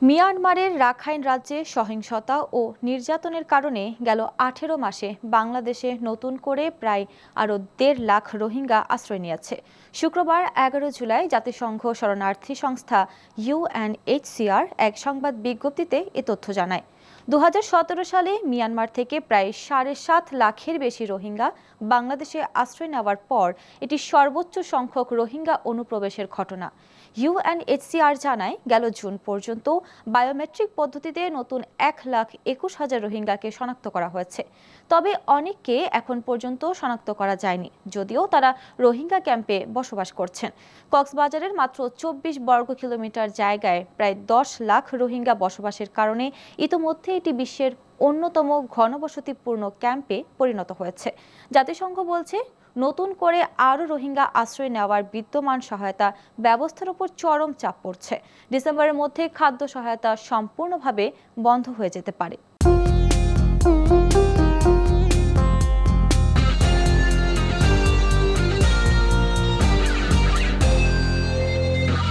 মিয়ানমারের রাখাইন রাজ্যে সহিংসতা ও নির্যাতনের কারণে গেল ১৮ মাসে বাংলাদেশে নতুন করে প্রায় আরও ১.৫ লাখ রোহিঙ্গা আশ্রয় নিয়েছে। শুক্রবার ১১ জুলাই জাতিসংঘ শরণার্থী সংস্থা ইউএনএইচসিআর এক সংবাদ বিজ্ঞপ্তিতে এ তথ্য জানায়। ২০১৭ সালে মিয়ানমার থেকে প্রায় ৭.৫ লাখের বেশি রোহিঙ্গা বাংলাদেশে আশ্রয় নেওয়ার পর এটি সর্বোচ্চ সংখ্যক রোহিঙ্গা অনুপ্রবেশের ঘটনা। ইউএনএইচসিআর জানায়, গেল জুন পর্যন্ত বায়োমেট্রিক পদ্ধতিতে নতুন ১,২১,০০০ রোহিঙ্গাকে শনাক্ত করা হয়েছে। তবে অনেককে এখন পর্যন্ত শনাক্ত করা যায়নি, যদিও তারা রোহিঙ্গা ক্যাম্পে বসবাস করছেন। কক্সবাজারের মাত্র ২৪ বর্গ কিলোমিটার জায়গায় প্রায় ১০ লাখ রোহিঙ্গা বসবাসের কারণে ইতোমধ্যে এটি বিশ্বের অন্যতম ঘনবসতিপূর্ণ ক্যাম্পে পরিণত হয়েছে। জাতিসংঘ বলছে, নতুন করে আরও রোহিঙ্গা আশ্রয় নেওয়ার বিদ্যমান সহায়তা ব্যবস্থার উপর চরম চাপ পড়ছে। ডিসেম্বরের মধ্যে খাদ্য সহায়তা সম্পূর্ণভাবে বন্ধ হয়ে যেতে পারে।